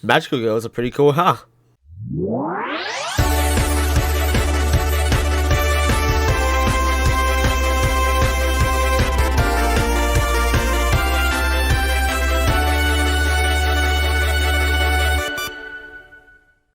Magical girls are pretty cool, huh?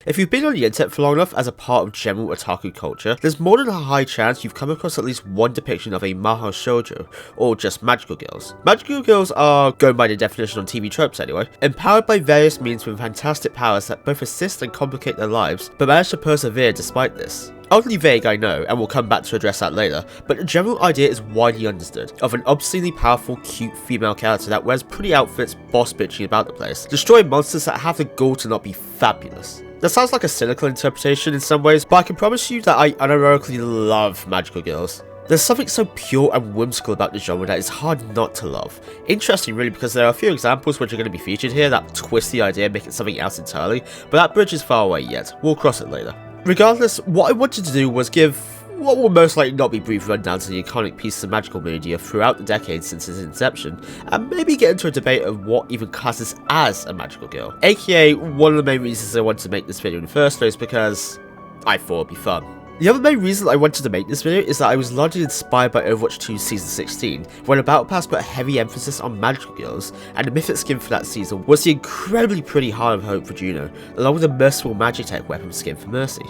If you've been on the internet for long enough as a part of general otaku culture, there's more than a high chance you've come across at least one depiction of a mahou shoujo, or just magical girls. Magical girls are, going by the definition on TV tropes anyway, empowered by various means with fantastic powers that both assist and complicate their lives, but manage to persevere despite this. Oddly vague, I know, and we'll come back to address that later, but the general idea is widely understood, of an obscenely powerful, cute female character that wears pretty outfits boss bitching about the place, destroying monsters that have the gall to not be fabulous. That sounds like a cynical interpretation in some ways, but I can promise you that I unironically love magical girls. There's something so pure and whimsical about the genre that it's hard not to love. Interesting really, because there are a few examples which are going to be featured here that twist the idea and make it something else entirely, but that bridge is far away yet. We'll cross it later. Regardless, what I wanted to do was give what will most likely not be brief rundown to the iconic pieces of magical media throughout the decades since its inception, and maybe get into a debate of what even classes as a magical girl, aka one of the main reasons I wanted to make this video in the first place, because I thought it'd be fun. The other main reason I wanted to make this video is that I was largely inspired by Overwatch 2's Season 16, when a battle pass put a heavy emphasis on magical girls, and the mythic skin for that season was the incredibly pretty Heart of Hope Juno, along with a merciful Magitech weapon skin for Mercy.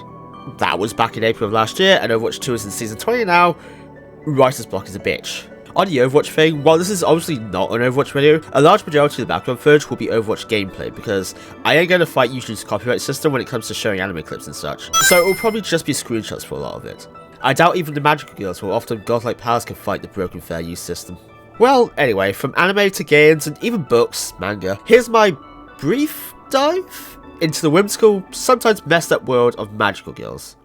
That was back in April of last year, and Overwatch 2 is in Season 20 now. Writer's block is a bitch. On the Overwatch thing, while this is obviously not an Overwatch video, a large majority of the background footage will be Overwatch gameplay, because I ain't gonna fight YouTube's copyright system when it comes to showing anime clips and such, so it will probably just be screenshots for a lot of it. I doubt even the magical girls will often godlike powers can fight the broken fair use system. Well, anyway, from anime to games and even books, manga, here's my brief dive into the whimsical, sometimes messed up world of magical girls.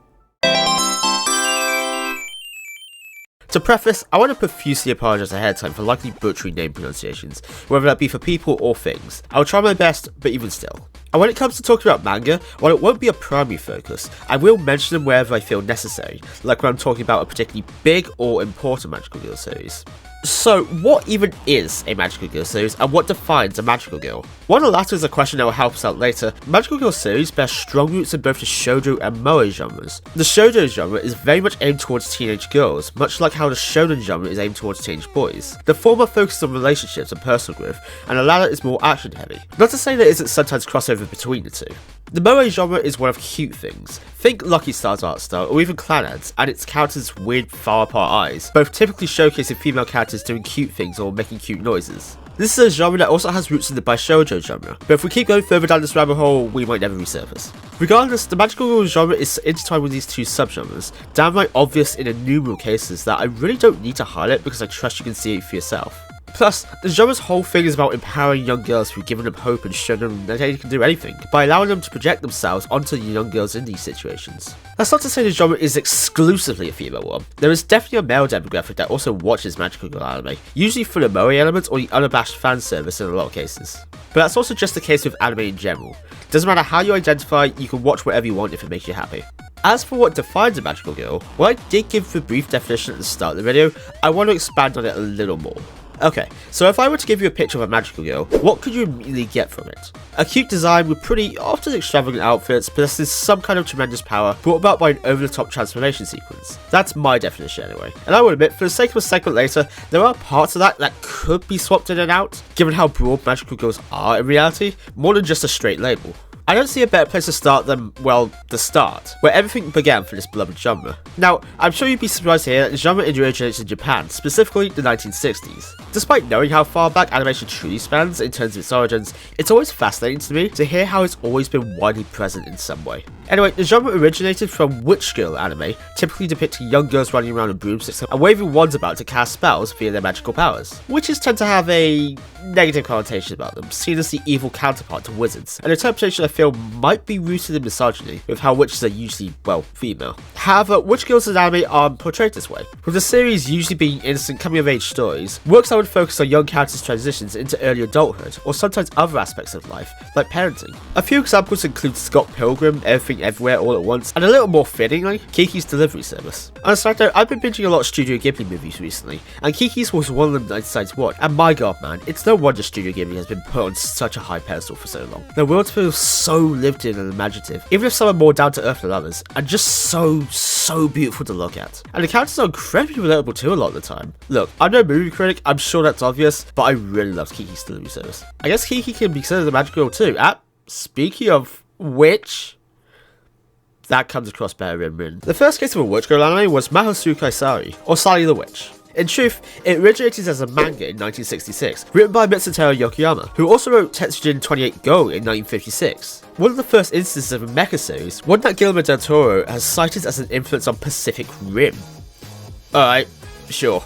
To preface, I want to profusely apologise ahead of time for likely butchering name pronunciations, whether that be for people or things. I'll try my best, but even still. And when it comes to talking about manga, while it won't be a primary focus, I will mention them wherever I feel necessary, like when I'm talking about a particularly big or important magical girl series. So, what even is a magical girl series, and what defines a magical girl? While the latter is a question that will help us out later, magical girl series bear strong roots in both the shoujo and moe genres. The shoujo genre is very much aimed towards teenage girls, much like how the shonen genre is aimed towards teenage boys. The former focuses on relationships and personal growth, and the latter is more action heavy. Not to say there isn't sometimes crossover between the two. The moe genre is one of cute things. Think Lucky Star's art style, or even Clannad's, and its characters' weird far apart eyes, both typically showcasing female characters doing cute things or making cute noises. This is a genre that also has roots in the Bishoujo genre, but if we keep going further down this rabbit hole, we might never resurface. Regardless, the magical girl genre is intertwined with these two subgenres, downright obvious in innumerable cases that I really don't need to highlight because I trust you can see it for yourself. Plus, the genre's whole thing is about empowering young girls through giving them hope and showing them that they can do anything, by allowing them to project themselves onto the young girls in these situations. That's not to say the genre is exclusively a female one. There is definitely a male demographic that also watches magical girl anime, usually for the moe element or the unabashed fan service in a lot of cases. But that's also just the case with anime in general. Doesn't matter how you identify, you can watch whatever you want if it makes you happy. As for what defines a magical girl, while I did give the brief definition at the start of the video, I want to expand on it a little more. Okay, so if I were to give you a picture of a magical girl, what could you immediately get from it? A cute design with pretty, often extravagant outfits, possesses some kind of tremendous power brought about by an over-the-top transformation sequence. That's my definition anyway. And I will admit, for the sake of a segment later, there are parts of that could be swapped in and out, given how broad magical girls are in reality, more than just a straight label. I don't see a better place to start than, well, the start, where everything began for this beloved genre. Now, I'm sure you'd be surprised to hear that the genre originates in Japan, specifically the 1960s. Despite knowing how far back animation truly spans in terms of its origins, it's always fascinating to me to hear how it's always been widely present in some way. Anyway, the genre originated from witch girl anime, typically depicting young girls running around with broomsticks and waving wands about to cast spells via their magical powers. Witches tend to have a negative connotation about them, seen as the evil counterpart to wizards, an interpretation I feel might be rooted in misogyny, with how witches are usually, well, female. However, witch magical girls in anime are portrayed this way, with the series usually being innocent coming-of-age stories, works that would focus on young characters' transitions into early adulthood, or sometimes other aspects of life, like parenting. A few examples include Scott Pilgrim, Everything Everywhere All at Once, and a little more fittingly, Kiki's Delivery Service. On a side note, I've been binging a lot of Studio Ghibli movies recently, and Kiki's was one of them that I decided to watch, and my god man, it's no wonder Studio Ghibli has been put on such a high pedestal for so long. Their worlds feel so lived in and imaginative, even if some are more down to earth than others, and just so beautiful to look at. And the characters are incredibly relatable too a lot of the time. Look, I'm no movie critic, I'm sure that's obvious, but I really love Kiki's Delivery Service. I guess Kiki can be considered a magical girl too. Speaking of which, that comes across better in written. The first case of a witch girl anime was Mahosukai Sari, or Sari the Witch. In truth, it originated as a manga in 1966, written by Mitsuteru Yokoyama, who also wrote Tetsujin 28 Go in 1956. One of the first instances of a mecha series, one that Guillermo del Toro has cited as an influence on Pacific Rim. Alright, sure.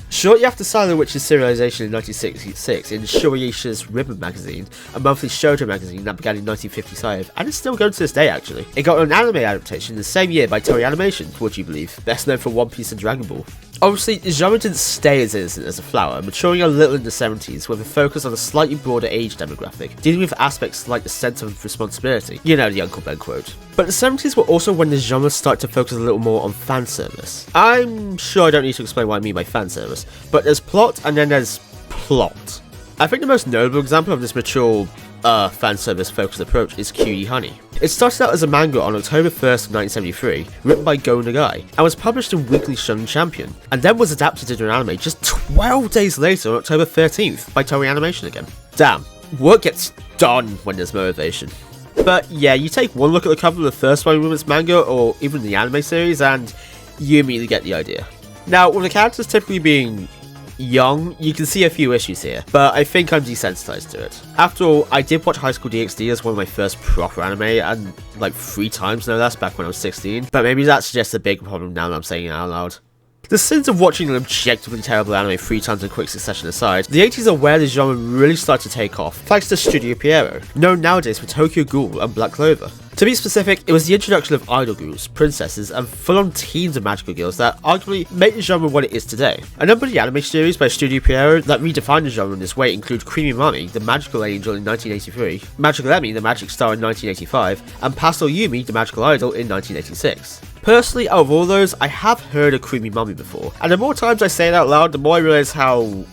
Shortly after Silent Witch's serialization in 1966 in Shueisha's Ribbon magazine, a monthly shoujo magazine that began in 1955, and is still going to this day actually, it got an anime adaptation the same year by Toei Animation, would you believe, best known for One Piece and Dragon Ball. Obviously, the genre didn't stay as innocent as a flower, maturing a little in the 70s with a focus on a slightly broader age demographic, dealing with aspects like the sense of responsibility. You know, the Uncle Ben quote. But the 70s were also when the genre started to focus a little more on fan service. I'm sure I don't need to explain what I mean by fan service, but there's plot and then there's plot. I think the most notable example of this mature fan service focused approach is Cutie Honey. It started out as a manga on October 1st, 1973, written by Go Nagai, and was published in Weekly Shonen Champion, and then was adapted into an anime just 12 days later on October 13th by Toei Animation again. Damn, work gets done when there's motivation. But yeah, you take one look at the cover of the first One Woman's manga, or even the anime series, and you immediately get the idea. Now, with the characters typically being young, you can see a few issues here, but I think I'm desensitized to it. After all, I did watch High School DxD as one of my first proper anime, and like 3 times no less back when I was 16, but maybe that suggests a big problem now that I'm saying it out loud. The sins of watching an objectively terrible anime 3 times in quick succession aside, the 80s are where the genre really started to take off, thanks to Studio Pierrot, known nowadays for Tokyo Ghoul and Black Clover. To be specific, it was the introduction of idol girls, princesses, and full-on teens of magical girls that arguably made the genre what it is today. A number of the anime series by Studio Pierrot that redefined the genre in this way include Creamy Mami, the Magical Angel in 1983, Magical Emmy, the Magic Star in 1985, and Pastel Yumi, the Magical Idol in 1986. Personally, out of all those, I have heard of Creamy Mami before, and the more times I say it out loud, the more I realise how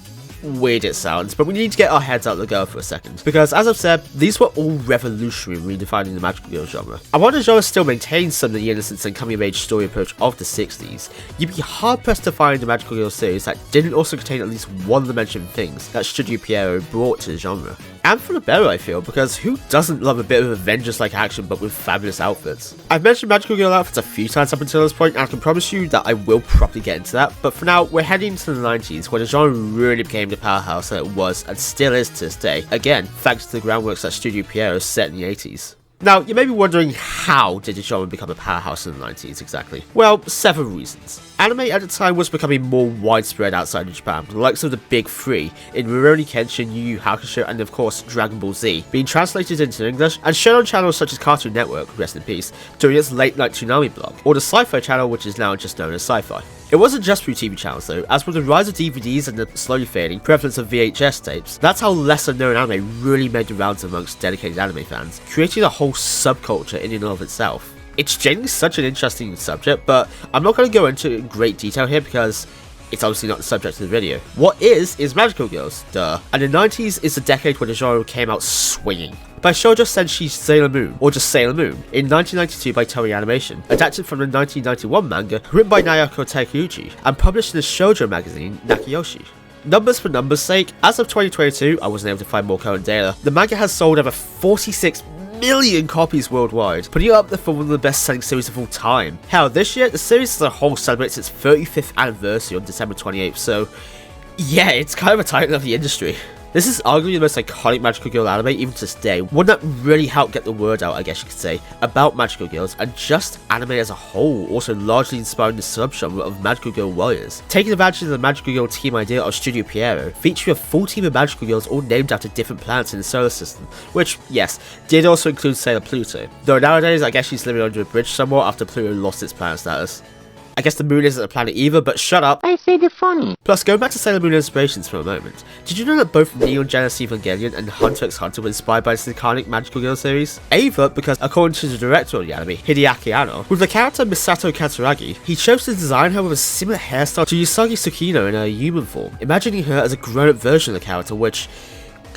weird it sounds, but we need to get our heads out of the gutter for a second, because as I've said, these were all revolutionary in redefining the magical girl genre. And while the genre still maintains some of the innocence and coming-of-age story approach of the 60s, you'd be hard-pressed to find a magical girl series that didn't also contain at least one of the mentioned things that Studio Pierrot brought to the genre. And for the better, I feel, because who doesn't love a bit of Avengers-like action but with fabulous outfits? I've mentioned magical girl outfits a few times up until this point, and I can promise you that I will properly get into that, but for now, we're heading into the 90s, where the genre really became the powerhouse that it was and still is to this day, again, thanks to the groundworks that Studio Pierrot set in the 80s. Now, you may be wondering, how did the genre become a powerhouse in the 90s exactly? Well, several reasons. Anime at the time was becoming more widespread outside of Japan, with the likes of the big 3 in Rurouni Kenshin, Yu Yu Hakusho, and of course Dragon Ball Z being translated into English and shown on channels such as Cartoon Network, rest in peace, during its late night Toonami blog, or the Sci-Fi channel, which is now just known as Sci-Fi. It wasn't just through TV channels though, as with the rise of DVDs and the slowly fading prevalence of VHS tapes, that's how lesser known anime really made the rounds amongst dedicated anime fans, creating a whole subculture in and of itself. It's genuinely such an interesting subject, but I'm not going to go into it in great detail here because it's obviously not the subject of the video. What is magical girls, duh. And the 90s is the decade when the genre came out swinging. By Shoujo Senshi Sailor Moon, or just Sailor Moon, in 1992 by Toei Animation, adapted from the 1991 manga written by Naoko Takeuchi, and published in the shoujo magazine Nakayoshi. Numbers for numbers' sake, as of 2022, I wasn't able to find more current data, the manga has sold over 46 million copies worldwide, putting it up there for one of the best-selling series of all time. Hell, this year, the series as a whole celebrates its 35th anniversary on December 28th, so yeah, it's kind of a titan of the industry. This is arguably the most iconic magical girl anime even to this day, one that really helped get the word out, I guess you could say, about magical girls, and just anime as a whole, also largely inspiring the subgenre of magical girl warriors. Taking advantage of the magical girl team idea of Studio Pierrot, featuring a full team of magical girls all named after different planets in the solar system, which, yes, did also include Sailor Pluto, though nowadays I guess she's living under a bridge somewhat after Pluto lost its planet status. I guess the moon isn't a planet either, but shut up. I say the funny. Plus, going back to Sailor Moon inspirations for a moment, did you know that both Neon Genesis Evangelion and Hunter x Hunter were inspired by the iconic Magical Girl series? Ava, because according to the director of the anime, Hideaki Anno, with the character Misato Katsuragi, he chose to design her with a similar hairstyle to Usagi Tsukino in her human form, imagining her as a grown-up version of the character, which,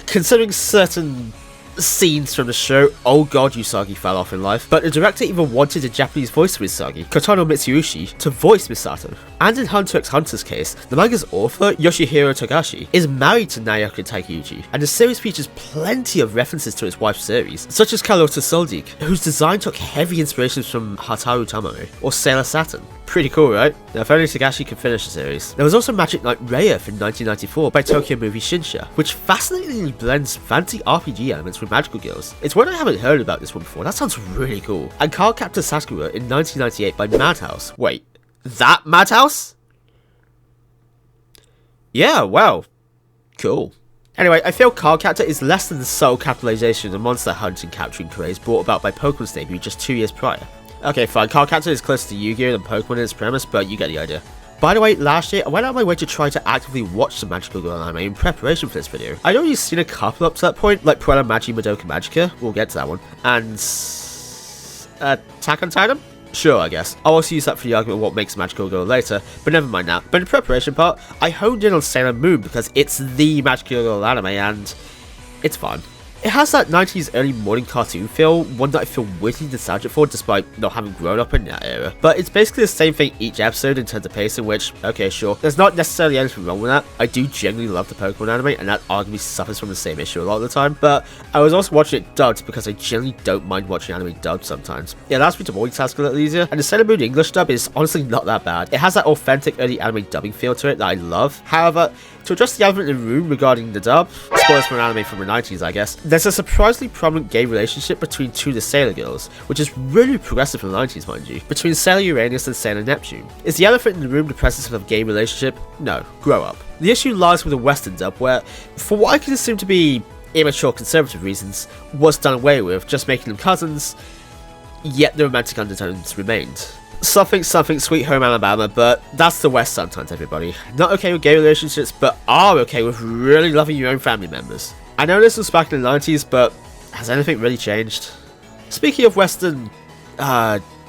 considering certain scenes from the show, oh god, Usagi fell off in life. But the director even wanted a Japanese voice of Usagi, Kotono Mitsuyoshi, to voice Misato. And in Hunter x Hunter's case, the manga's author, Yoshihiro Togashi, is married to Naoki Takeuchi, and the series features plenty of references to his wife's series, such as Carlotta Soldig, whose design took heavy inspirations from Hataru Tamare, or Sailor Saturn. Pretty cool, right? Now, if only Togashi could finish the series. There was also Magic Knight Raya in 1994 by Tokyo Movie Shinsha, which fascinatingly blends fancy RPG elements with magical girls. It's one I haven't heard about this one before, that sounds really cool. And Card Captor Sakura in 1998 by Madhouse. Wait, that Madhouse? Yeah, wow. Cool. Anyway, I feel Card Captor is less than the subtle capitalization of monster hunting capturing craze brought about by Pokemon's debut just 2 years prior. Okay, fine, Card Captor is closer to Yu-Gi-Oh! Than Pokemon in its premise, but you get the idea. By the way, last year, I went out of my way to try to actively watch the Magical Girl anime in preparation for this video. I'd already seen a couple up to that point, like Puella Magi Madoka Magica, we'll get to that one, and Attack on Titan? Sure, I guess. I'll also use that for the argument of what makes Magical Girl later, but never mind that. But in the preparation part, I honed in on Sailor Moon because it's the Magical Girl anime and it's fun. It has that 90s early morning cartoon feel, one that I feel weirdly nostalgic for despite not having grown up in that era. But it's basically the same thing each episode in terms of pacing, which, okay, sure, there's not necessarily anything wrong with that. I do genuinely love the Pokemon anime, and that arguably suffers from the same issue a lot of the time. But I was also watching it dubbed because I generally don't mind watching anime dubbed sometimes. It allows me to multitask a little easier, and the Sailor Moon English dub is honestly not that bad. It has that authentic early anime dubbing feel to it that I love. However, to address the elephant in the room regarding the dub, spoilers for an anime from the 90s I guess, there's a surprisingly prominent gay relationship between two of the Sailor girls, which is really progressive in the 90s mind you, between Sailor Uranus and Sailor Neptune. Is the elephant in the room the presence of a gay relationship? No, grow up. The issue lies with the Western dub where, for what I can assume to be immature conservative reasons, was done away with, just making them cousins, yet the romantic undertones remained. Something Sweet Home Alabama, but that's the West sometimes, everybody. Not okay with gay relationships, but are okay with really loving your own family members. I know this was back in the 90s, but has anything really changed? Speaking of Western,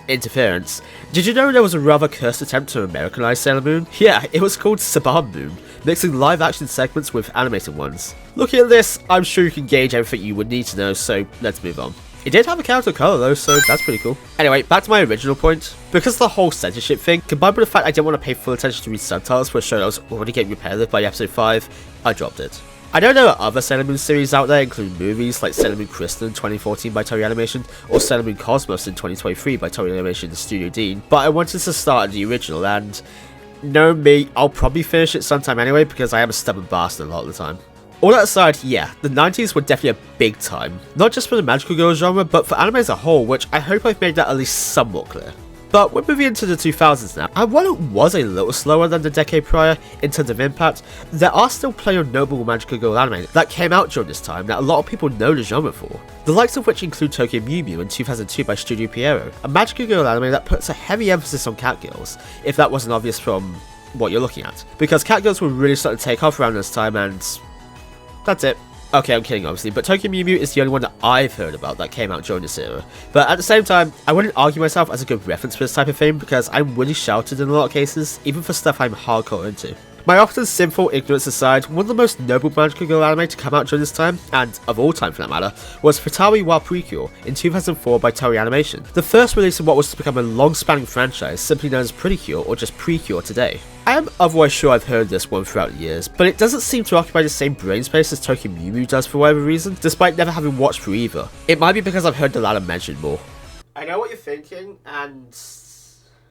interference, did you know there was a rather cursed attempt to Americanize Sailor Moon? Yeah, it was called Saban Moon, mixing live action segments with animated ones. Looking at this, I'm sure you can gauge everything you would need to know, so let's move on. It did have a character colour though, so that's pretty cool. Anyway, back to my original point. Because of the whole censorship thing, combined with the fact I didn't want to pay full attention to read subtitles for a show that was already getting repetitive by episode 5, I dropped it. I know there are other Sailor Moon series out there, including movies like Sailor Moon Crystal in 2014 by Toei Animation, or Sailor Moon Cosmos in 2023 by Toei Animation and Studio Dean, but I wanted to start at the original, and knowing me, I'll probably finish it sometime anyway because I am a stubborn bastard a lot of the time. All that aside, yeah, the 90s were definitely a big time, not just for the magical girl genre, but for anime as a whole, which I hope I've made that at least somewhat clear. But we're moving into the 2000s now, and while it was a little slower than the decade prior in terms of impact, there are still plenty of notable magical girl anime that came out during this time that a lot of people know the genre for. The likes of which include Tokyo Mew Mew in 2002 by Studio Pierrot, a magical girl anime that puts a heavy emphasis on catgirls, if that wasn't obvious from what you're looking at, because catgirls were really starting to take off around this time, and that's it. Okay, I'm kidding obviously, but Tokyo Mew Mew is the only one that I've heard about that came out during this era. But at the same time, I wouldn't argue myself as a good reference for this type of thing because I'm really sheltered in a lot of cases, even for stuff I'm hardcore into. My often sinful ignorance aside, one of the most noble magical girl anime to come out during this time, and of all time for that matter, was Futari wa Precure in 2004 by Toei Animation, the first release in what was to become a long-spanning franchise simply known as Precure or just Precure today. I am otherwise sure I've heard this one throughout the years, but it doesn't seem to occupy the same brain space as Tokyo Mew Mew does for whatever reason, despite never having watched through either. It might be because I've heard the latter mentioned more. I know what you're thinking, and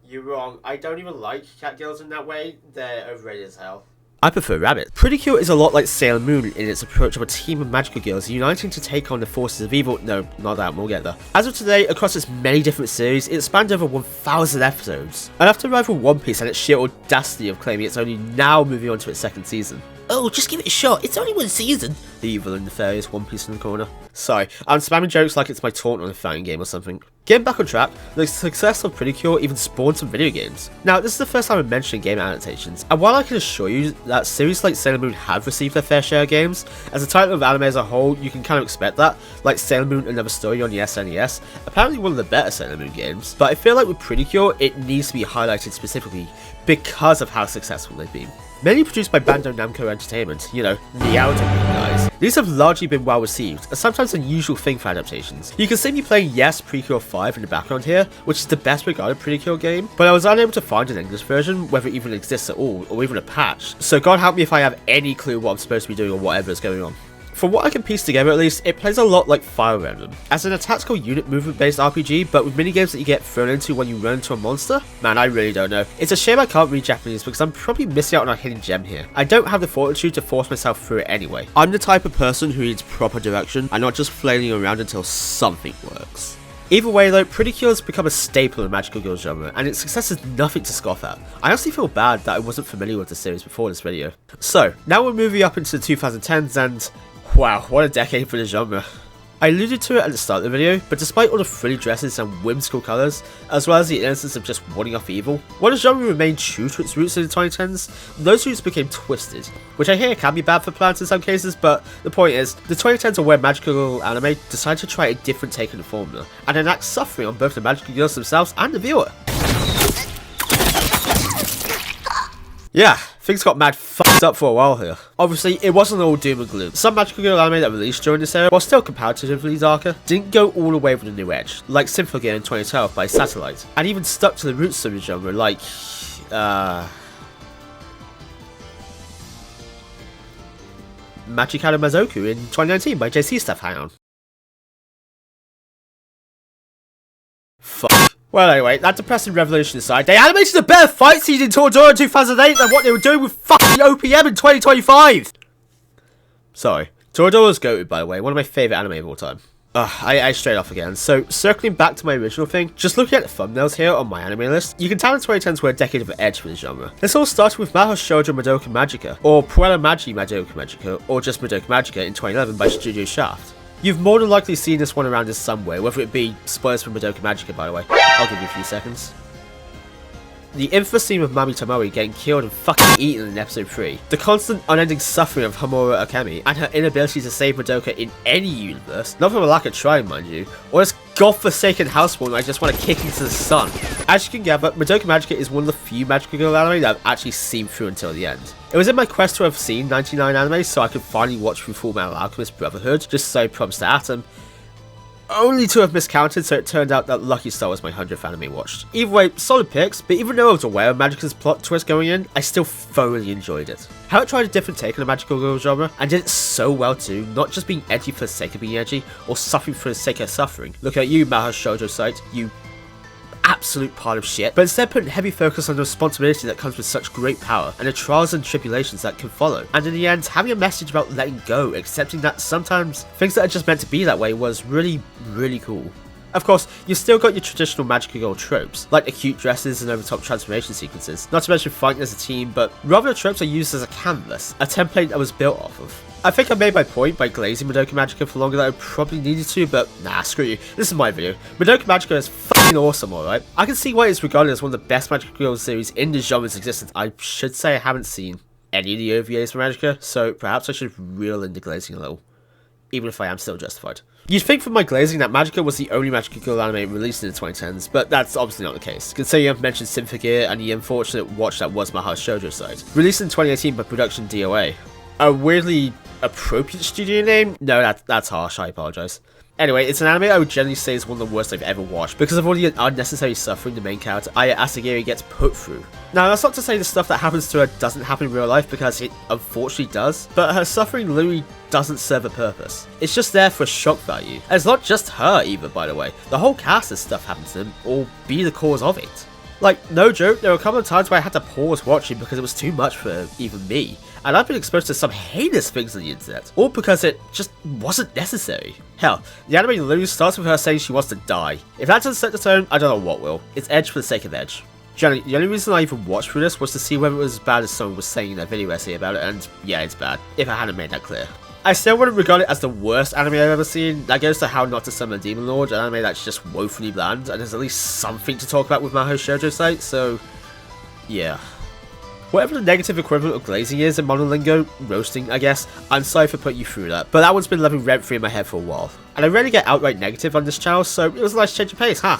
you're wrong. I don't even like catgirls in that way. They're overrated as hell. I prefer Rabbit. Pretty Cute is a lot like Sailor Moon in its approach of a team of magical girls uniting to take on the forces of evil. No, not that, we'll get there. As of today, across its many different series, it spanned over 1,000 episodes. And after rival One Piece and its sheer audacity of claiming it's only now moving on to its second season. "Oh, just give it a shot, it's only one season." The evil and nefarious One Piece in the corner. Sorry, I'm spamming jokes like it's my taunt on a fighting game or something. Getting back on track, the success of Pretty Cure even spawned some video games. Now, this is the first time I'm mentioning game adaptations, and while I can assure you that series like Sailor Moon have received their fair share of games, as a title of anime as a whole, you can kind of expect that, like Sailor Moon Another Story on the SNES, apparently one of the better Sailor Moon games, but I feel like with Pretty Cure, it needs to be highlighted specifically because of how successful they've been. Mainly produced by Bandai Namco Entertainment, you know, the Outer guys. These have largely been well received, a sometimes unusual thing for adaptations. You can see me playing Yes Precure 5 in the background here, which is the best regarded Pretty Cure game, but I was unable to find an English version, whether it even exists at all, or even a patch, so God help me if I have any clue what I'm supposed to be doing or whatever is going on. From what I can piece together at least, it plays a lot like Fire Emblem, as in a tactical unit movement based RPG, but with minigames that you get thrown into when you run into a monster? Man, I really don't know. It's a shame I can't read Japanese because I'm probably missing out on a hidden gem here. I don't have the fortitude to force myself through it anyway. I'm the type of person who needs proper direction and not just flailing around until something works. Either way though, Pretty Cure has become a staple in the magical girl genre, and its success is nothing to scoff at. I honestly feel bad that I wasn't familiar with the series before this video. So, now we're moving up into the 2010s and wow, what a decade for the genre. I alluded to it at the start of the video, but despite all the frilly dresses and whimsical colours, as well as the innocence of just warding off evil, while the genre remained true to its roots in the 2010s, those roots became twisted, which I hear can be bad for plants in some cases, but the point is, the 2010s are where magical girl anime decided to try a different take on the formula, and enact suffering on both the magical girls themselves and the viewer. Yeah, things got mad fucked up for a while here. Obviously, it wasn't all doom and gloom. Some magical girl anime that released during this era, while still comparatively darker, didn't go all the way with a new edge, like Symphogear in 2012 by Satellite, and even stuck to the roots of the genre like, Machikado Mazoku in 2019 by JC Staff Hang-On. Fuck. Well anyway, that depressing revelation aside, they animated a better fight scene in Toradora in 2008 than what they were doing with fucking OPM in 2025! Sorry. Toradora's goated, by the way, one of my favourite anime of all time. I strayed off again. So, circling back to my original thing, just looking at the thumbnails here on my anime list, you can tell the 2010s were a decade of edge for the genre. This all started with Mahou Shoujo Madoka Magica, or Puella Magi Madoka Magica, or just Madoka Magica in 2011 by Studio Shaft. You've more than likely seen this one around in some way, whether it be spoilers for Madoka Magica, by the way. I'll give you a few seconds. The infamous scene of Mami Tamori getting killed and fucking eaten in episode 3, the constant unending suffering of Homura Akemi, and her inability to save Madoka in any universe, not from a lack of trying mind you, or this godforsaken housewarming I just want to kick into the sun. As you can gather, Madoka Magica is one of the few magical girl anime that I've actually seen through until the end. It was in my quest to have seen 99 anime so I could finally watch through Full Metal Alchemist Brotherhood, just so props to Atom, only to have miscounted, so it turned out that Lucky Star was my 100th anime watched. Either way, solid picks, but even though I was aware of Magica's plot twist going in, I still thoroughly enjoyed it. How it tried a different take on the magical girl genre, and did it so well too, not just being edgy for the sake of being edgy, or suffering for the sake of suffering. Look at you, Mahou Shoujo site, you absolute pile of shit, but instead putting heavy focus on the responsibility that comes with such great power, and the trials and tribulations that can follow, and in the end, having a message about letting go, accepting that sometimes things that are just meant to be that way was really, really cool. Of course, you've still got your traditional magical girl tropes, like the cute dresses and over-the-top transformation sequences, not to mention fighting as a team, but rather the tropes are used as a canvas, a template that was built off of. I think I made my point by glazing Madoka Magica for longer than I probably needed to, but nah, screw you, this is my video. Madoka Magica is fucking awesome, alright? I can see why it's regarded as one of the best magical girl series in the genre's existence. I should say I haven't seen any of the OVAs for Magica, so perhaps I should reel in the glazing a little, even if I am still justified. You'd think from my glazing that Magica was the only magical girl anime released in the 2010s, but that's obviously not the case, considering I've mentioned Symphogear and the unfortunate watch that was Mahou Shoujo site. Released in 2018 by Production DOA. A weirdly appropriate studio name? No, that's harsh, I apologise. Anyway, it's an anime I would generally say is one of the worst I've ever watched, because of all the unnecessary suffering the main character, Aya Asagiri, gets put through. Now, that's not to say the stuff that happens to her doesn't happen in real life, because it unfortunately does, but her suffering literally doesn't serve a purpose. It's just there for shock value. And it's not just her either, by the way. The whole cast has stuff happen to them, or be the cause of it. Like, no joke, there were a couple of times where I had to pause watching because it was too much for even me. And I've been exposed to some heinous things on the internet, all because it just wasn't necessary. Hell, the anime literally starts with her saying she wants to die. If that doesn't set the tone, I don't know what will. It's edge for the sake of edge. Generally, the only reason I even watched through this was to see whether it was as bad as someone was saying in their video essay about it, and yeah, it's bad, if I hadn't made that clear. I still wouldn't regard it as the worst anime I've ever seen. That goes to How Not to Summon a Demon Lord, an anime that's just woefully bland, and there's at least something to talk about with Mahou Shoujo site, so yeah. Whatever the negative equivalent of glazing is in monolingo, roasting I guess, I'm sorry for putting you through that, but that one's been living rent-free in my head for a while. And I rarely get outright negative on this channel, so it was a nice change of pace, huh?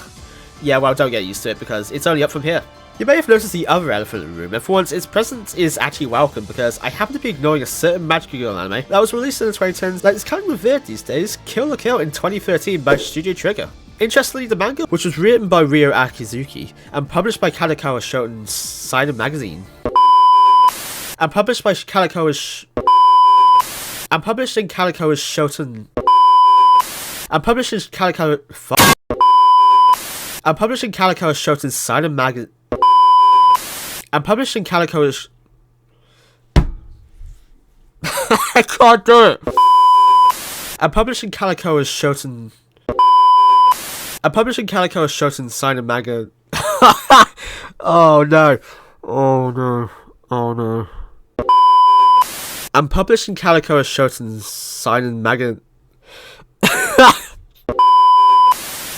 Yeah, well, don't get used to it because it's only up from here. You may have noticed the other elephant in the room, and for once its presence is actually welcome because I happen to be ignoring a certain Magical Girl anime that was released in the 2010s that is kind of revered these days, Kill la Kill in 2013 by Studio Trigger. Interestingly, the manga, which was written by Ryo Akizuki and published by Kadokawa Shoten Seinen magazine, and published in Kadokawa Shoten, and published in Kadokawa Shoten Seinen magazine, and published in Kadokawa I can't do it. And published in Kadokawa Shoten, and published in Kadokawa Shoten Seinen manga. Oh no. Oh no. Oh no. I'm published in Kadokawa Shoten Seinen manga.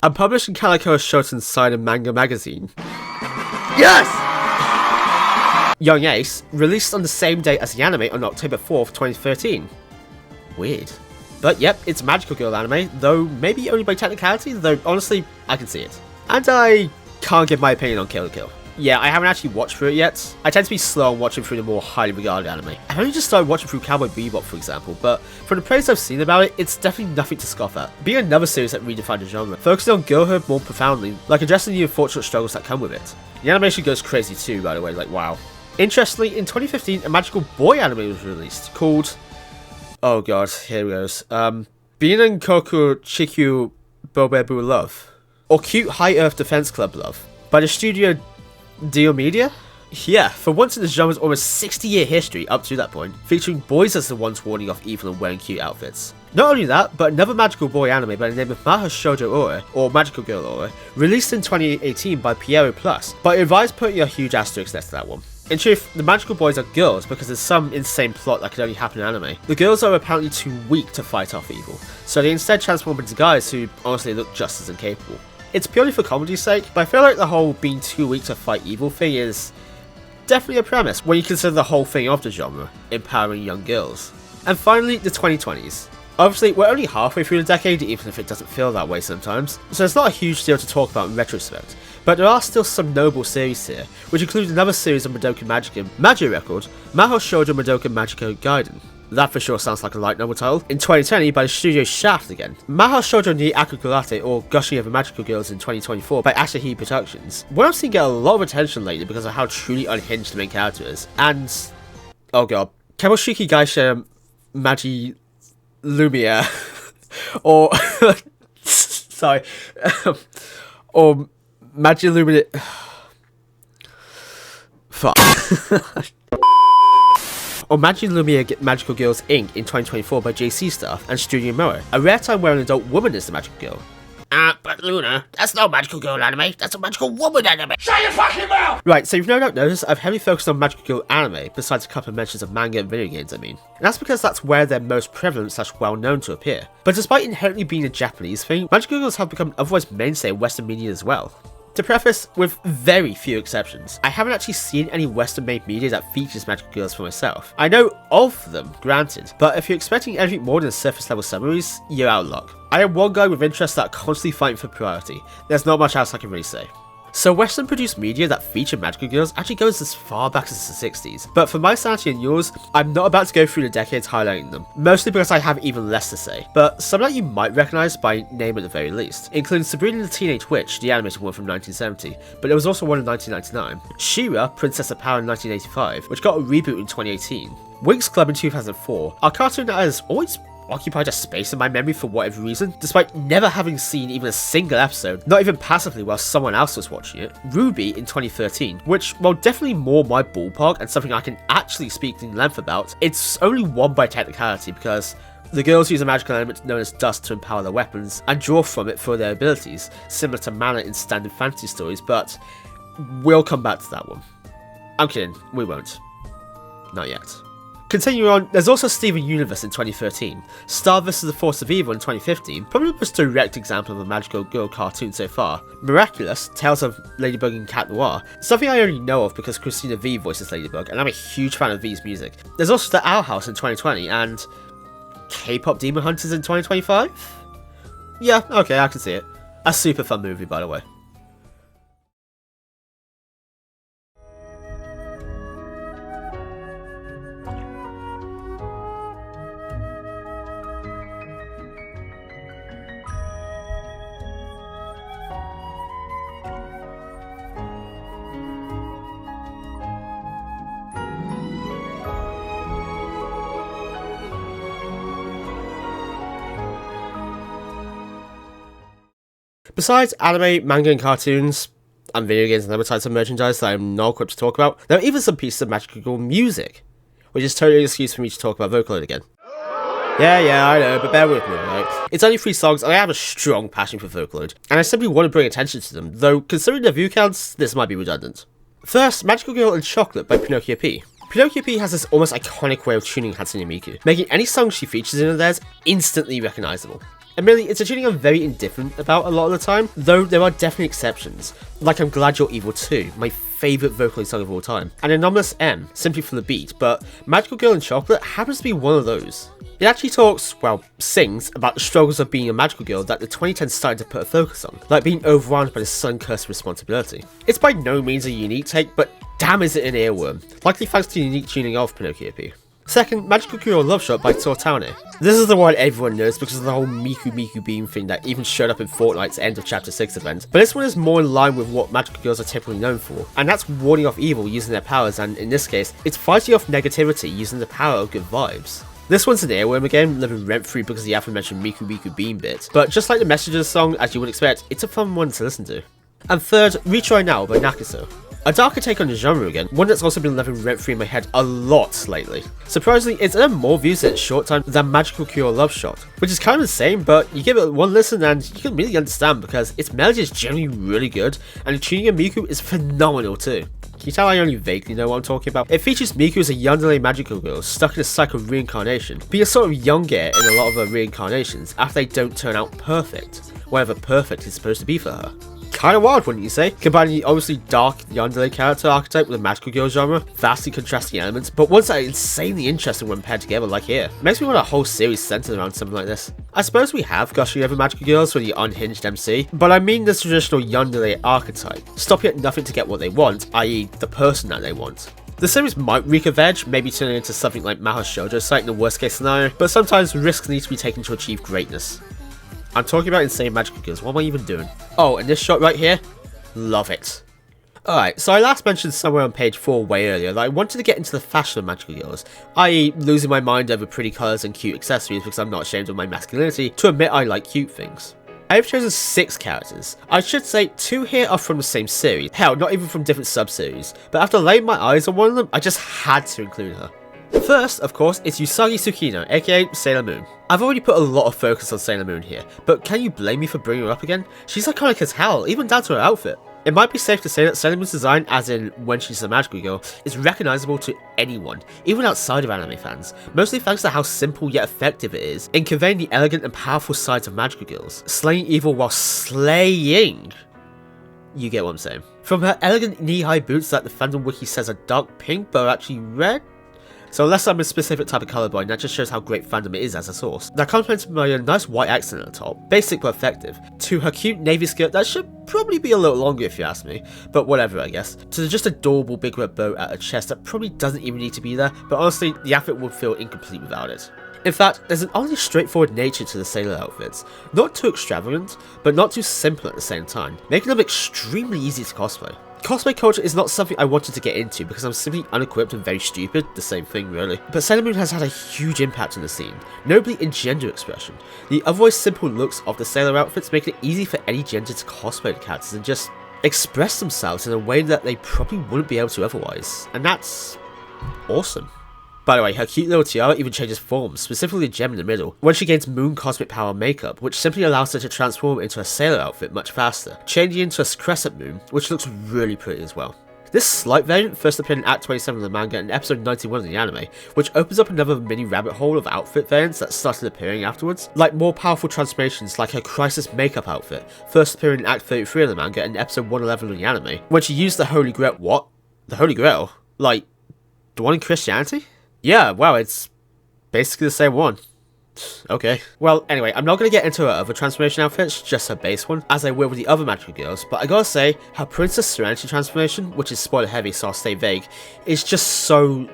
I'm published in Kadokawa Shoten Seinen manga magazine. Yes! Young Ace, released on the same day as the anime on October 4th, 2013. Weird. But yep, it's a Magical Girl anime, though maybe only by technicality, though honestly, I can see it. And I can't give my opinion on Kill la Kill. Yeah, I haven't actually watched through it yet. I tend to be slow on watching through the more highly regarded anime. I've only just started watching through Cowboy Bebop, for example, but from the praise I've seen about it, it's definitely nothing to scoff at. Being another series that redefined the genre, focusing on girlhood more profoundly, like addressing the unfortunate struggles that come with it. The animation goes crazy too, by the way, like wow. Interestingly, in 2015, a magical boy anime was released, called... oh god, here it goes. Binen Koku Chikyu Bobebu Love, or Cute High Earth Defense Club Love, by the studio Dio Media? Yeah, for once in the genre's almost 60-year history up to that point, featuring boys as the ones warding off evil and wearing cute outfits. Not only that, but another magical boy anime by the name of Mahou Shoujo Ore, or Magical Girl Ore, released in 2018 by Piero Plus, but I advise putting a huge asterisk next to that one. In truth, the magical boys are girls because there's some insane plot that could only happen in anime. The girls are apparently too weak to fight off evil, so they instead transform into guys who honestly look just as incapable. It's purely for comedy's sake, but I feel like the whole being too weak to fight evil thing is definitely a premise when you consider the whole thing of the genre, empowering young girls. And finally, the 2020s. Obviously, we're only halfway through the decade, even if it doesn't feel that way sometimes, so it's not a huge deal to talk about in retrospect, but there are still some notable series here, which include another series of Madoka Magica Magi record, Mahou Shoujo Madoka Magica Gaiden. That for sure sounds like a light novel title. In 2020 by the studio Shaft again. Mahou Shoujo ni Akukurate, or Gushing Over Magical Girls in 2024 by Asahi Productions. One I've seen get a lot of attention lately because of how truly unhinged the main character is. And... oh god. Kamoshiki Gaisha Magi Lumiere. Or... sorry. Or Magi Lumiere... fuck. Or Magi Lumiere Magical Girls Inc. in 2024 by JC Staff and Studio Moa. A rare time where an adult woman is the magical girl. But Lunar, that's no magical girl anime, that's a magical woman anime. Shut your fucking mouth! Right, so you've no doubt noticed I've heavily focused on magical girl anime, besides a couple of mentions of manga and video games I mean. And that's because that's where they're most prevalent / well known to appear. But despite inherently being a Japanese thing, magical girls have become an otherwise mainstay in Western media as well. To preface, with very few exceptions, I haven't actually seen any Western-made media that features magical girls for myself. I know of them, granted, but if you're expecting anything more than surface-level summaries, you're out of luck. I am one guy with interests that are constantly fighting for priority. There's not much else I can really say. So Western-produced media that feature magical girls actually goes as far back as the 60s, but for my sanity and yours, I'm not about to go through the decades highlighting them, mostly because I have even less to say, but some that you might recognise by name at the very least, including Sabrina the Teenage Witch, the animated one from 1970, but there was also one in 1999, She-Ra, Princess of Power in 1985, which got a reboot in 2018, Winx Club in 2004, a cartoon that has always occupied a space in my memory for whatever reason, despite never having seen even a single episode, not even passively while someone else was watching it. Ruby in 2013, which, while definitely more my ballpark and something I can actually speak in length about, it's only one by technicality because the girls use a magical element known as dust to empower their weapons and draw from it for their abilities, similar to mana in standard fantasy stories, but we'll come back to that one. I'm kidding, we won't. Not yet. Continuing on, there's also Steven Universe in 2013, Star vs. the Force of Evil in 2015, probably the most direct example of a magical girl cartoon so far, Miraculous, Tales of Ladybug and Cat Noir, something I already know of because Christina V voices Ladybug, and I'm a huge fan of V's music. There's also The Owl House in 2020, and K-pop Demon Hunters in 2025? Yeah, okay, I can see it. A super fun movie, by the way. Besides anime, manga and cartoons, and video games and other types of merchandise that I'm not equipped to talk about, there are even some pieces of magical music, which is totally an excuse for me to talk about Vocaloid again. Yeah, I know, but bear with me, right? It's only 3 songs, and I have a strong passion for Vocaloid, and I simply want to bring attention to them, though considering their view counts, this might be redundant. First, Magical Girl and Chocolate by Pinocchio P. Pinocchio P has this almost iconic way of tuning Hatsune Miku, making any song she features in theirs instantly recognisable. Admittedly, it's a tuning I'm very indifferent about a lot of the time, though there are definitely exceptions, like I'm Glad You're Evil Too, my favourite Vocaloid song of all time, and Anomalous M, simply for the beat, but Magical Girl and Chocolate happens to be one of those. It actually talks, well, sings, about the struggles of being a magical girl that the 2010s started to put a focus on, like being overwhelmed by the sudden curse of responsibility. It's by no means a unique take, but damn is it an earworm, likely thanks to the unique tuning of Pinocchio P. Second, Magical Girl Love Shot by Tortane. This is the one everyone knows because of the whole Miku beam thing that even showed up in Fortnite's end of Chapter 6 event, but this one is more in line with what magical girls are typically known for, and that's warding off evil using their powers, and in this case, it's fighting off negativity using the power of good vibes. This one's an earworm again, living rent-free because of the aforementioned Miku beam bit, but just like the message of the song, as you would expect, it's a fun one to listen to. And third, Retry Now by Nakiso. A darker take on the genre again, one that's also been living rent-free in my head a lot lately. Surprisingly, it's earned more views in its short time than Magical Cure Love Shot, which is kind of the same, but you give it one listen and you can really understand because its melody is generally really good, and the tuning of Miku is phenomenal too. Can you tell I only vaguely know what I'm talking about? It features Miku as a yandere magical girl stuck in a cycle of reincarnation, being a sort of younger in a lot of her reincarnations after they don't turn out perfect, whatever perfect is supposed to be for her. Kinda wild, wouldn't you say? Combining the obviously dark yandere character archetype with the magical girl genre, vastly contrasting elements, but ones that are insanely interesting when paired together like here. Makes me want a whole series centered around something like this. I suppose we have gushing over magical girls for the unhinged MC, but I mean the traditional yandere archetype, stopping at nothing to get what they want, i.e. the person that they want. The series might reek of edge, maybe turning into something like Mahou Shoujo Site in the worst case scenario, but sometimes risks need to be taken to achieve greatness. I'm talking about insane magical girls, what am I even doing? Oh, and this shot right here? Love it. Alright, so I last mentioned somewhere on page 4 way earlier that I wanted to get into the fashion of magical girls, i.e. losing my mind over pretty colours and cute accessories because I'm not ashamed of my masculinity to admit I like cute things. I have chosen 6 characters. I should say 2 here are from the same series, hell, not even from different sub-series, but after laying my eyes on one of them, I just had to include her. First, of course, is Usagi Tsukino, aka Sailor Moon. I've already put a lot of focus on Sailor Moon here, but can you blame me for bringing her up again? She's iconic as hell, even down to her outfit. It might be safe to say that Sailor Moon's design, as in when she's a magical girl, is recognisable to anyone, even outside of anime fans, mostly thanks to how simple yet effective it is in conveying the elegant and powerful sides of magical girls, slaying evil while slaying. You get what I'm saying. From her elegant knee-high boots that the fandom wiki says are dark pink but are actually red? So unless I'm a specific type of colourblind, that just shows how great fandom it is as a source. That complemented by a nice white accent at the top, basic but effective, to her cute navy skirt that should probably be a little longer if you ask me, but whatever I guess, to the just adorable big red bow at her chest that probably doesn't even need to be there, but honestly, the outfit would feel incomplete without it. In fact, there's an oddly straightforward nature to the sailor outfits, not too extravagant, but not too simple at the same time, making them extremely easy to cosplay. Cosplay culture is not something I wanted to get into because I'm simply unequipped and very stupid, the same thing really. But Sailor Moon has had a huge impact on the scene, notably in gender expression. The otherwise simple looks of the sailor outfits make it easy for any gender to cosplay the characters and just express themselves in a way that they probably wouldn't be able to otherwise. And that's awesome. By the way, her cute little tiara even changes forms, specifically the gem in the middle, when she gains Moon Cosmic Power makeup, which simply allows her to transform into a sailor outfit much faster, changing into a crescent moon, which looks really pretty as well. This slight variant first appeared in Act 27 of the manga and episode 91 of the anime, which opens up another mini rabbit hole of outfit variants that started appearing afterwards, like more powerful transformations like her Crisis makeup outfit, first appearing in Act 33 of the manga and episode 111 of the anime, when she used the Holy Grail. What? The Holy Grail? Like, the one in Christianity? Yeah, wow, it's basically the same one. Okay. Well, anyway, I'm not going to get into her other transformation outfits, just her base one, as I will with the other magical girls, but I gotta say, her Princess Serenity transformation, which is spoiler heavy so I'll stay vague, is just so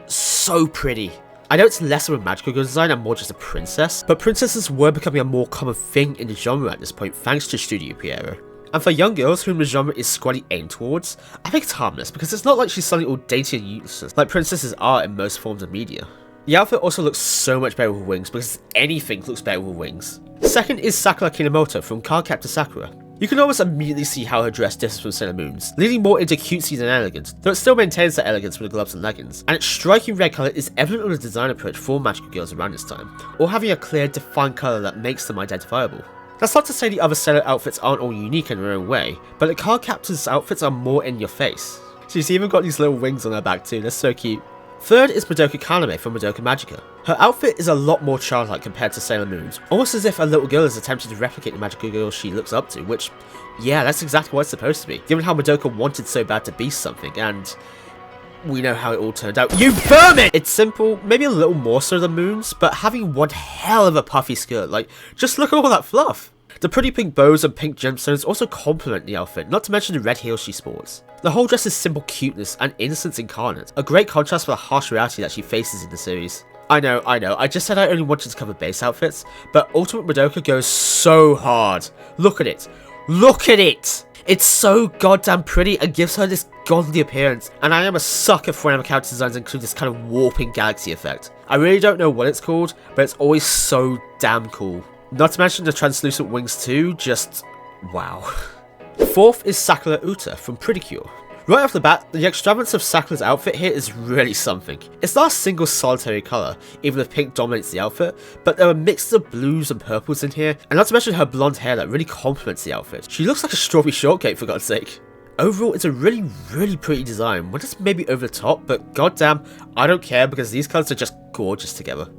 pretty. I know it's less of a magical girl design and more just a princess, but princesses were becoming a more common thing in the genre at this point thanks to Studio Pierrot. And for young girls whom the genre is squarely aimed towards, I think it's harmless because it's not like she's suddenly all dainty and useless like princesses are in most forms of media. The outfit also looks so much better with wings because anything looks better with wings. Second is Sakura Kinomoto from Cardcaptor Sakura. You can almost immediately see how her dress differs from Sailor Moon's, leaning more into cutesy than elegant, though it still maintains that elegance with the gloves and leggings, and its striking red colour is evident of the design approach for magical girls around this time, or having a clear, defined colour that makes them identifiable. That's not to say the other Sailor outfits aren't all unique in their own way, but the Cardcaptor's outfits are more in your face. She's even got these little wings on her back too, they're so cute. Third is Madoka Kaname from Madoka Magica. Her outfit is a lot more childlike compared to Sailor Moon's, almost as if a little girl is attempting to replicate the magical girl she looks up to, which, yeah, that's exactly what it's supposed to be, given how Madoka wanted so bad to be something, and we know how it all turned out. You vermin! It's simple, maybe a little more so than Moon's, but having one hell of a puffy skirt, like, just look at all that fluff. The pretty pink bows and pink gemstones also complement the outfit, not to mention the red heels she sports. The whole dress is simple cuteness and innocence incarnate, a great contrast for the harsh reality that she faces in the series. I know, I just said I only wanted to cover base outfits, but Ultimate Madoka goes so hard. Look at it. Look at it! It's so goddamn pretty and gives her this godly appearance, and I am a sucker for when character designs include this kind of warping galaxy effect. I really don't know what it's called, but it's always so damn cool. Not to mention the translucent wings too, just wow. Fourth is Sakura Uta from Pretty Cure. Right off the bat, the extravagance of Sakura's outfit here is really something. It's not a single solitary colour, even if pink dominates the outfit, but there are mixes of blues and purples in here, and not to mention her blonde hair that really complements the outfit. She looks like a strawberry shortcake for God's sake. Overall, it's a really pretty design, one that's maybe over the top, but goddamn, I don't care because these colours are just gorgeous together.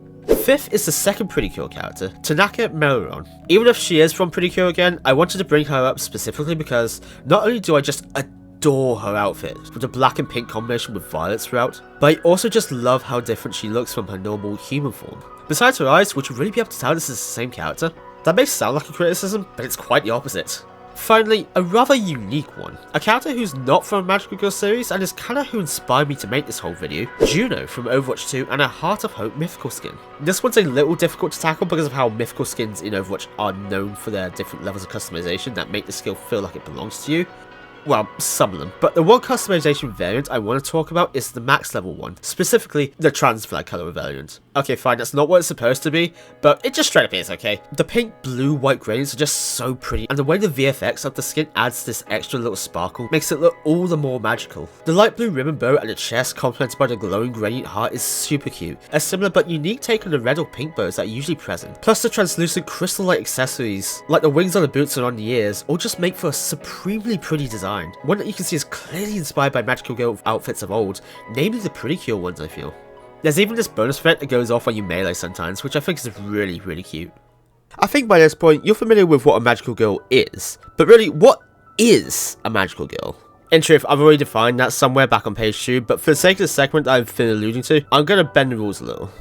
Fifth is the second Pretty Cure character, Tanaka Meruron. Even if she is from Pretty Cure again, I wanted to bring her up specifically because not only do I just adore her outfit, with the black and pink combination with violets throughout, but I also just love how different she looks from her normal human form. Besides her eyes, would you really be able to tell this is the same character? That may sound like a criticism, but it's quite the opposite. Finally, a rather unique one. A character who's not from a Magical Girl series and is kinda who inspired me to make this whole video. Juno from Overwatch 2 and a Heart of Hope mythical skin. This one's a little difficult to tackle because of how mythical skins in Overwatch are known for their different levels of customization that make the skill feel like it belongs to you. Well, some of them, but the one customization variant I want to talk about is the max level one, specifically the trans flag color variant. Okay fine, that's not what it's supposed to be, but it just straight up is, okay? The pink, blue, white gradients are just so pretty, and the way the VFX of the skin adds this extra little sparkle makes it look all the more magical. The light blue ribbon bow at the chest complemented by the glowing gradient heart is super cute, a similar but unique take on the red or pink bows that are usually present, plus the translucent crystal-like accessories, like the wings on the boots and on the ears, all just make for a supremely pretty design. One that you can see is clearly inspired by Magical Girl outfits of old, namely the Pretty Cure ones I feel. There's even this bonus effect that goes off when you melee sometimes, which I think is really cute. I think by this point you're familiar with what a Magical Girl is, but really what is a Magical Girl? In truth, I've already defined that somewhere back on page 2, but for the sake of the segment I've been alluding to, I'm going to bend the rules a little.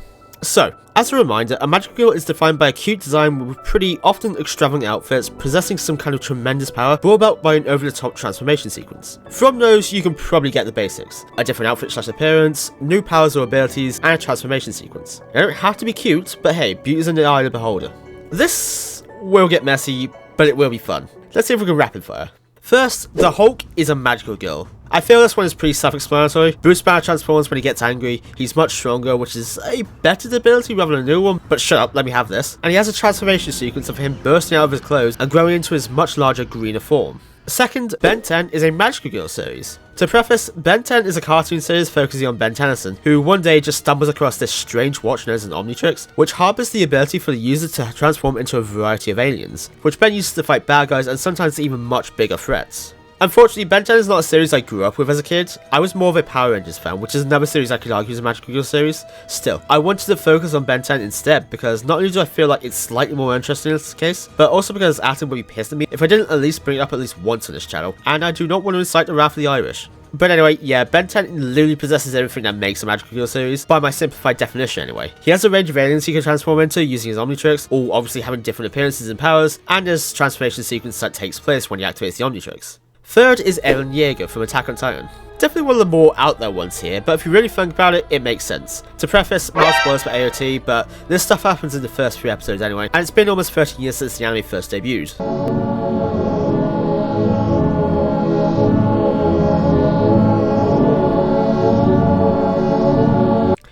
So, as a reminder, a magical girl is defined by a cute design with pretty, often extravagant outfits, possessing some kind of tremendous power, brought about by an over-the-top transformation sequence. From those, you can probably get the basics: a different outfit/appearance, new powers or abilities, and a transformation sequence. They don't have to be cute, but hey, beauty's in the eye of the beholder. This will get messy, but it will be fun. Let's see if we can rapid fire. First, the Hulk is a magical girl. I feel this one is pretty self-explanatory. Bruce Banner transforms when he gets angry, he's much stronger, which is a better ability rather than a new one, but shut up, let me have this. And he has a transformation sequence of him bursting out of his clothes and growing into his much larger, greener form. Second, Ben 10 is a Magical Girl series. To preface, Ben 10 is a cartoon series focusing on Ben Tennyson, who one day just stumbles across this strange watch known as an Omnitrix, which harbours the ability for the user to transform into a variety of aliens, which Ben uses to fight bad guys and sometimes even much bigger threats. Unfortunately, Ben 10 is not a series I grew up with as a kid. I was more of a Power Rangers fan, which is another series I could argue is a Magical Girl series. Still, I wanted to focus on Ben 10 instead, because not only do I feel like it's slightly more interesting in this case, but also because Atom would be pissed at me if I didn't at least bring it up at least once on this channel, and I do not want to incite the wrath of the Irish. But anyway, yeah, Ben 10 literally possesses everything that makes a Magical Girl series, by my simplified definition anyway. He has a range of aliens he can transform into using his Omnitrix, all obviously having different appearances and powers, and his transformation sequence that takes place when he activates the Omnitrix. Third is Eren Yeager from Attack on Titan. Definitely one of the more out there ones here, but if you really think about it, it makes sense. To preface, mild spoilers for AOT, but this stuff happens in the first 3 episodes anyway, and it's been almost 13 years since the anime first debuted.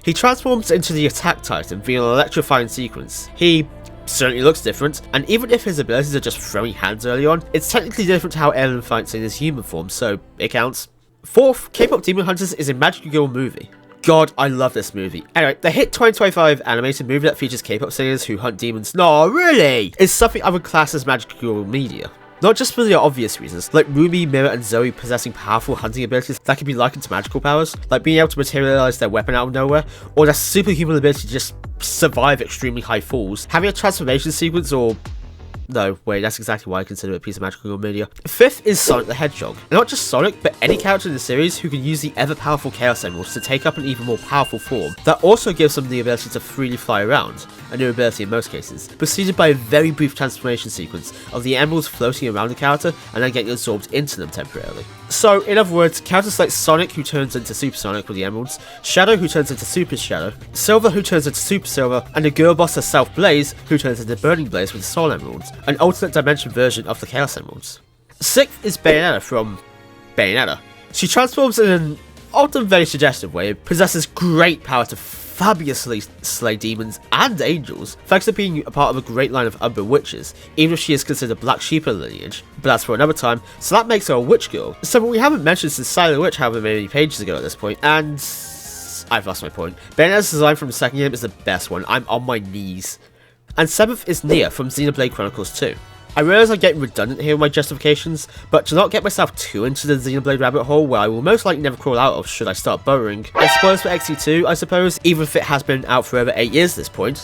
He transforms into the Attack Titan via an electrifying sequence. He certainly looks different, and even if his abilities are just throwing hands early on, it's technically different to how Eren fights in his human form, so it counts. Fourth, K-pop Demon Hunters is a Magical Girl movie. God, I love this movie. Anyway, the hit 2025 animated movie that features K-pop singers who hunt demons, no really, is something I would class as Magical Girl media. Not just for the obvious reasons, like Rumi, Mira, and Zoe possessing powerful hunting abilities that can be likened to magical powers, like being able to materialize their weapon out of nowhere, or their superhuman ability to just survive extremely high falls, having a transformation sequence, or... no, wait, that's exactly why I consider it a piece of Magical Girl media. Fifth is Sonic the Hedgehog. And not just Sonic, but any character in the series who can use the ever-powerful Chaos Emeralds to take up an even more powerful form, that also gives them the ability to freely fly around, a new ability in most cases, preceded by a very brief transformation sequence of the emeralds floating around the character and then getting absorbed into them temporarily. So, in other words, characters like Sonic, who turns into Super Sonic with the emeralds, Shadow, who turns into Super Shadow, Silver, who turns into Super Silver, and the girl boss herself, Blaze, who turns into Burning Blaze with the Soul Emeralds, an alternate dimension version of the Chaos Emeralds. Sixth is Bayonetta from Bayonetta. She transforms in an often very suggestive way, possesses great power to fabulously slay demons and angels, thanks to being a part of a great line of Umber witches, even if she is considered black sheep of the lineage, but that's for another time, so that makes her a witch girl. Something we haven't mentioned since Silent Witch however many pages ago at this point, and... I've lost my point. Bayonetta's design from the second game is the best one, I'm on my knees. And seventh is Nia from Xenoblade Chronicles 2. I realise I'm getting redundant here with my justifications, but to not get myself too into the Xenoblade rabbit hole where I will most likely never crawl out of should I start burrowing, and spoilers for XE2 I suppose, even if it has been out for over 8 years at this point.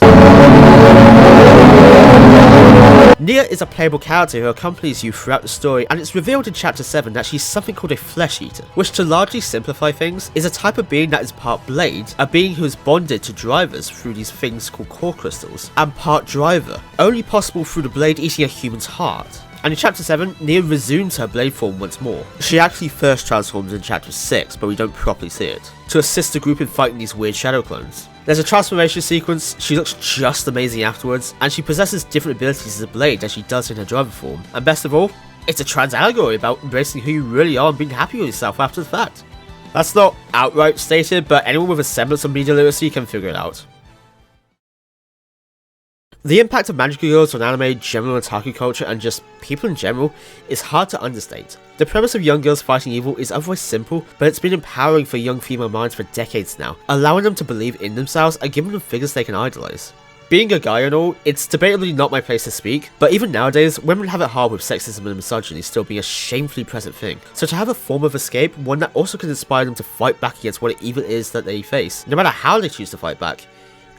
Nia is a playable character who accompanies you throughout the story, and it's revealed in chapter 7 that she's something called a flesh eater, which to largely simplify things, is a type of being that is part blade, a being who is bonded to drivers through these things called core crystals, and part driver, only possible through the blade eating a human's heart. And in chapter 7, Nia resumes her blade form once more. She actually first transforms in chapter 6, but we don't properly see it, to assist the group in fighting these weird shadow clones. There's a transformation sequence, she looks just amazing afterwards, and she possesses different abilities as a blade as she does in her driver form. And best of all, it's a trans allegory about embracing who you really are and being happy with yourself after the fact. That's not outright stated, but anyone with a semblance of media literacy can figure it out. The impact of Magical Girls on anime, general otaku culture, and just people in general is hard to understate. The premise of young girls fighting evil is otherwise simple, but it's been empowering for young female minds for decades now, allowing them to believe in themselves and giving them figures they can idolize. Being a guy and all, it's debatably not my place to speak, but even nowadays, women have it hard with sexism and misogyny still being a shamefully present thing. So to have a form of escape, one that also can inspire them to fight back against what evil is that they face, no matter how they choose to fight back,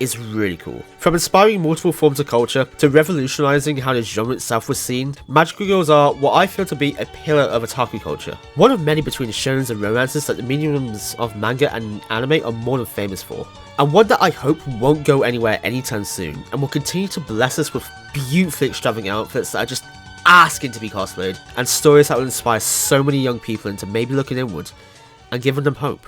is really cool. From inspiring multiple forms of culture to revolutionizing how the genre itself was seen, Magical Girls are what I feel to be a pillar of otaku culture. One of many between the shonens and romances that the mediums of manga and anime are more than famous for. And one that I hope won't go anywhere anytime soon, and will continue to bless us with beautifully extravagant outfits that are just asking to be cosplayed, and stories that will inspire so many young people into maybe looking inward and giving them hope.